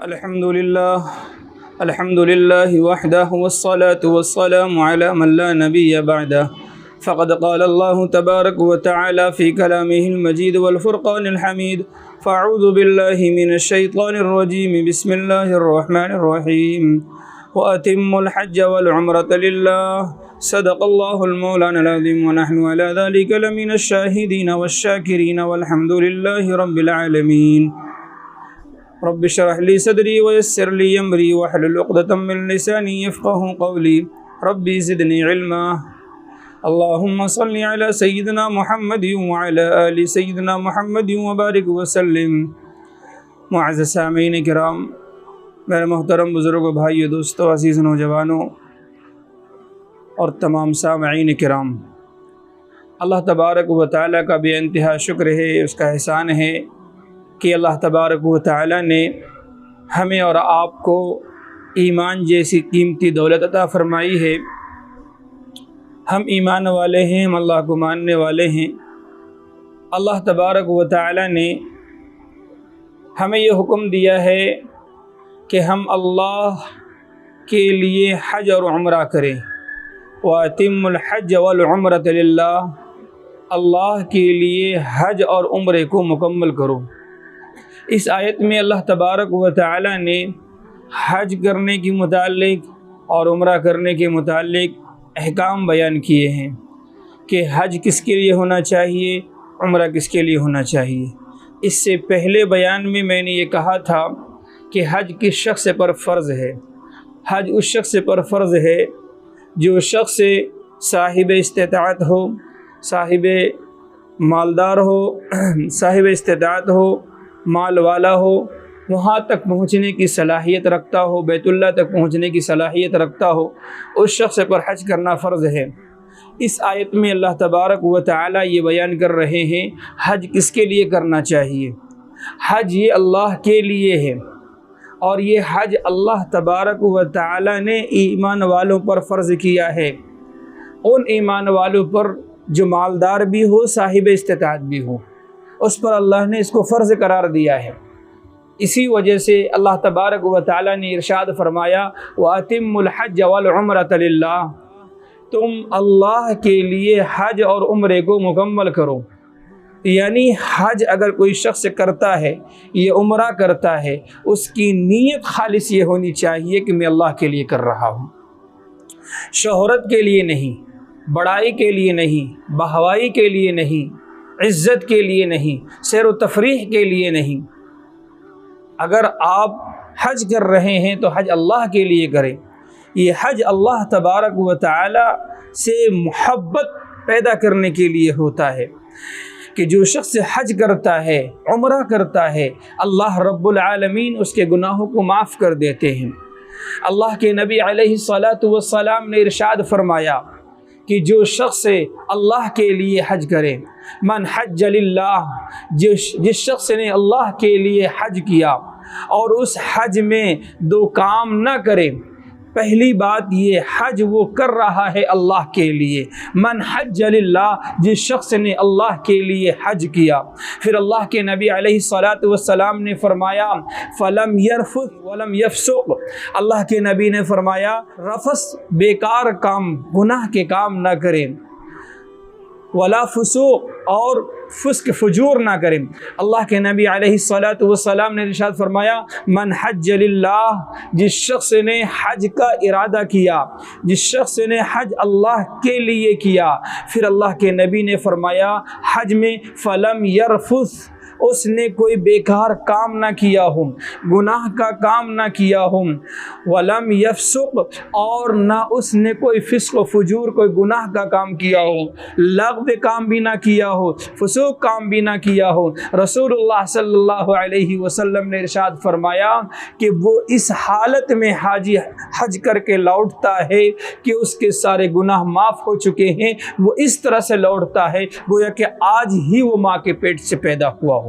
الحمد لله وحده والصلاة والسلام على من لا نبي بعده فقد قال الله تبارك وتعالى في كلامه المجيد والفرقان الحميد فأعوذ بالله من الشيطان الرجيم بسم الله الرحمن الرحيم وأتموا الحج والعمرة لله صدق الله المولانا العظيم ونحن على ذلك لمن الشاهدين والشاكرين والحمد لله رب العالمين رب اشرح لي صدري ويسر لي امري واحلل عقدة من لساني يفقهوا قولي ربي زدني علما اللهم صل على سيدنا محمد وعلى آل سيدنا محمد وبارك وسلم. معزز سامعین کرام، میرے محترم بزرگوں، بھائیو، دوستو، عزیز نوجوانوں اور تمام سامعین کرام، اللہ تبارک و تعالیٰ کا بے انتہا شکر ہے، اس کا احسان ہے کہ اللہ تبارک و تعالیٰ نے ہمیں اور آپ کو ایمان جیسی قیمتی دولت عطا فرمائی ہے. ہم ایمان والے ہیں، ہم اللہ کو ماننے والے ہیں. اللہ تبارک و تعالیٰ نے ہمیں یہ حکم دیا ہے کہ ہم اللہ کے لیے حج اور عمرہ کریں. وَأَتِمُّ الْحَجَّ وَالْعُمْرَةَ لِلَّهِ، اللہ کے لیے حج اور عمرے کو مکمل کرو. اس آیت میں اللہ تبارک و تعالیٰ نے حج کرنے کے متعلق اور عمرہ کرنے کے متعلق احکام بیان کیے ہیں کہ حج کس کے لیے ہونا چاہیے، عمرہ کس کے لیے ہونا چاہیے. اس سے پہلے بیان میں نے یہ کہا تھا کہ حج کس شخص پر فرض ہے. حج اس شخص پر فرض ہے جو شخص صاحب استطاعت ہو، صاحب مالدار ہو، صاحب استطاعت ہو، مال والا ہو، وہاں تک پہنچنے کی صلاحیت رکھتا ہو، بیت اللہ تک پہنچنے کی صلاحیت رکھتا ہو، اس شخص پر حج کرنا فرض ہے. اس آیت میں اللہ تبارک و تعالیٰ یہ بیان کر رہے ہیں حج کس کے لیے کرنا چاہیے. حج یہ اللہ کے لیے ہے، اور یہ حج اللہ تبارک و تعالیٰ نے ایمان والوں پر فرض کیا ہے. ان ایمان والوں پر جو مالدار بھی ہو، صاحب استطاعت بھی ہو، اس پر اللہ نے اس کو فرض قرار دیا ہے. اسی وجہ سے اللہ تبارک و تعالیٰ نے ارشاد فرمایا وَأَتِمُّ الْحَجَّ وَالْعُمْرَةَ لِلَّهِ، تم اللہ کے لیے حج اور عمرے کو مکمل کرو. یعنی حج اگر کوئی شخص کرتا ہے، یہ عمرہ کرتا ہے، اس کی نیت خالص یہ ہونی چاہیے کہ میں اللہ کے لیے کر رہا ہوں، شہرت کے لیے نہیں، بڑائی کے لیے نہیں، بہوائی کے لیے نہیں، عزت کے لیے نہیں، سیر و تفریح کے لیے نہیں. اگر آپ حج کر رہے ہیں تو حج اللہ کے لیے کریں. یہ حج اللہ تبارک و تعالی سے محبت پیدا کرنے کے لیے ہوتا ہے کہ جو شخص حج کرتا ہے، عمرہ کرتا ہے، اللہ رب العالمین اس کے گناہوں کو معاف کر دیتے ہیں. اللہ کے نبی علیہ الصلاۃ والسلام نے ارشاد فرمایا کہ جو شخص اللہ کے لیے حج کرے، من حج للہ، جس شخص نے اللہ کے لیے حج کیا اور اس حج میں دو کام نہ کرے. پہلی بات یہ حج وہ کر رہا ہے اللہ کے لیے، من حج للہ، جس شخص نے اللہ کے لیے حج کیا. پھر اللہ کے نبی علیہ الصلاۃ والسلام نے فرمایا فلم یرفث ولم یفسق، اللہ کے نبی نے فرمایا رفث بیکار کام، گناہ کے کام نہ کریں، ولا فسوق، اور فسق فجور نہ کریں. اللہ کے نبی علیہ الصلاۃ والسلام نے ارشاد فرمایا من حج للہ، جس شخص نے حج کا ارادہ کیا، جس شخص نے حج اللہ کے لیے کیا، پھر اللہ کے نبی نے فرمایا حج میں فلم یرفث، اس نے کوئی بیکار کام نہ کیا ہو، گناہ کا کام نہ کیا ہو، ولم یفسق، اور نہ اس نے کوئی فسق و فجور، کوئی گناہ کا کام کیا ہو، لغو کام بھی نہ کیا ہو، فسوق کام بھی نہ کیا ہو. رسول اللہ صلی اللہ علیہ وسلم نے ارشاد فرمایا کہ وہ اس حالت میں حاجی حج کر کے لوٹتا ہے کہ اس کے سارے گناہ معاف ہو چکے ہیں. وہ اس طرح سے لوٹتا ہے گویا کہ آج ہی وہ ماں کے پیٹ سے پیدا ہوا ہو.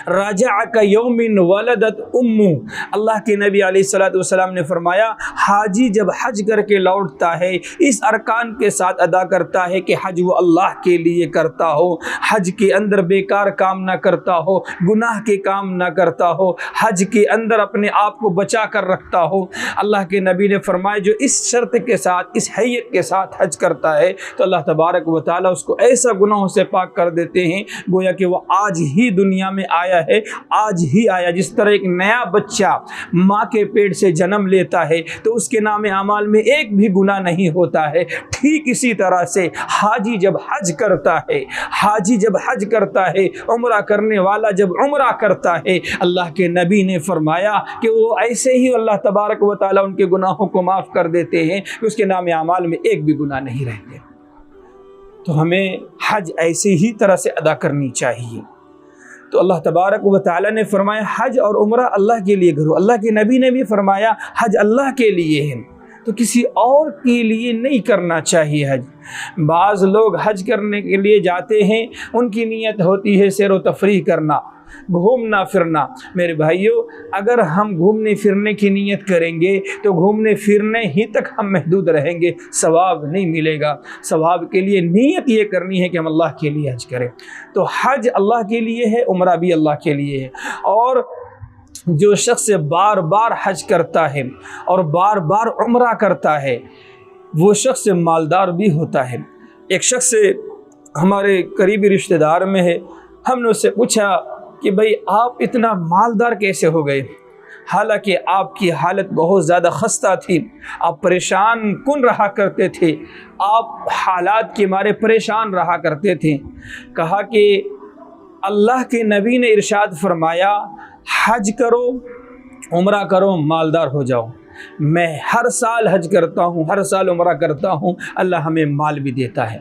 راجعک یوم ولدت امہ، اللہ کے نبی علیہ الصلوۃ والسلام نے فرمایا حاجی جب حج کر کے لوٹتا ہے اس ارکان کے ساتھ ادا کرتا ہے کہ حج وہ اللہ کے لیے کرتا ہو، حج کے اندر بیکار کام نہ کرتا ہو، گناہ کے کام نہ کرتا ہو، حج کے اندر اپنے آپ کو بچا کر رکھتا ہو۔ اللہ کے نبی نے فرمایا جو اس شرط کے ساتھ، اس حیت کے ساتھ حج کرتا ہے تو اللہ تبارک و تعالیٰ اس کو ایسا گناہوں سے پاک کر دیتے ہیں گویا کہ وہ آج ہی دنیا میں آیا ہے، آج ہی آیا۔ جس طرح ایک نیا بچہ ماں کے پیٹ سے جنم لیتا ہے تو اس کے نام اعمال میں ایک بھی گناہ نہیں ہوتا ہے، ٹھیک اسی طرح سے حاجی جب حج کرتا ہے، حاجی جب حج کرتا ہے، عمرہ کرنے والا جب عمرہ کرتا ہے، اللہ کے نبی نے فرمایا کہ وہ ایسے ہی اللہ تبارک و تعالیٰ ان کے گناہوں کو معاف کر دیتے ہیں کہ اس کے نام اعمال میں ایک بھی گناہ نہیں رہتے۔ تو ہمیں حج ایسے ہی طرح سے ادا کرنی چاہیے۔ تو اللہ تبارک و تعالیٰ نے فرمایا حج اور عمرہ اللہ کے لیے کرو، اللہ کے نبی نے بھی فرمایا حج اللہ کے لیے ہے، تو کسی اور کے لیے نہیں کرنا چاہیے حج۔ بعض لوگ حج کرنے کے لیے جاتے ہیں، ان کی نیت ہوتی ہے سیر و تفریح کرنا، گھومنا پھرنا۔ میرے بھائیو، اگر ہم گھومنے پھرنے کی نیت کریں گے تو گھومنے پھرنے ہی تک ہم محدود رہیں گے، ثواب نہیں ملے گا۔ ثواب کے لیے نیت یہ کرنی ہے کہ ہم اللہ کے لیے حج کریں۔ تو حج اللہ کے لیے ہے، عمرہ بھی اللہ کے لیے ہے۔ اور جو شخص بار بار حج کرتا ہے اور بار بار عمرہ کرتا ہے وہ شخص مالدار بھی ہوتا ہے۔ ایک شخص ہمارے قریبی رشتہ دار میں ہے، ہم نے اس سے پوچھا کہ بھئی آپ اتنا مالدار کیسے ہو گئے؟ حالانکہ آپ کی حالت بہت زیادہ خستہ تھی، آپ پریشان کن رہا کرتے تھے، آپ حالات کے مارے پریشان رہا کرتے تھے۔ کہا کہ اللہ کے نبی نے ارشاد فرمایا حج کرو، عمرہ کرو، مالدار ہو جاؤ۔ میں ہر سال حج کرتا ہوں، ہر سال عمرہ کرتا ہوں، اللہ ہمیں مال بھی دیتا ہے۔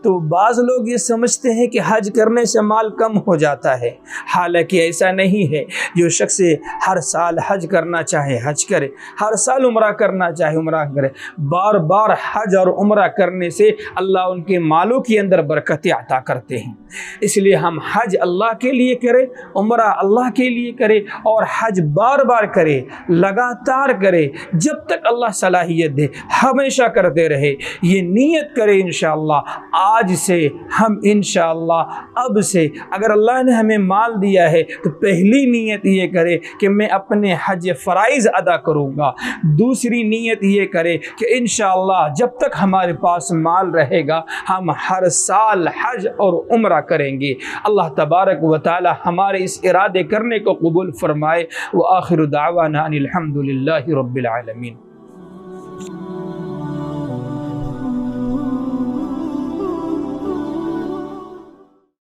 تو بعض لوگ یہ سمجھتے ہیں کہ حج کرنے سے مال کم ہو جاتا ہے، حالانکہ ایسا نہیں ہے۔ جو شخص ہر سال حج کرنا چاہے حج کرے، ہر سال عمرہ کرنا چاہے عمرہ کرے۔ بار بار حج اور عمرہ کرنے سے اللہ ان کے مالوں کے اندر برکتیں عطا کرتے ہیں۔ اس لیے ہم حج اللہ کے لیے کریں، عمرہ اللہ کے لیے کریں، اور حج بار بار کرے، لگاتار کرے، جب تک اللہ صلاحیت دے، ہمیشہ کرتے رہے۔ یہ نیت کرے انشاءاللہ آج سے ہم انشاءاللہ اب سے، اگر اللہ نے ہمیں مال دیا ہے تو پہلی نیت یہ کرے کہ میں اپنے حج فرائض ادا کروں گا۔ دوسری نیت یہ کرے کہ انشاءاللہ جب تک ہمارے پاس مال رہے گا ہم ہر سال حج اور عمرہ کریں گے۔ اللہ تبارک و تعالی ہمارے اس ارادے کرنے کو قبول فرمائے۔ وآخر دعوانا ان الحمد للہ رب العالمین۔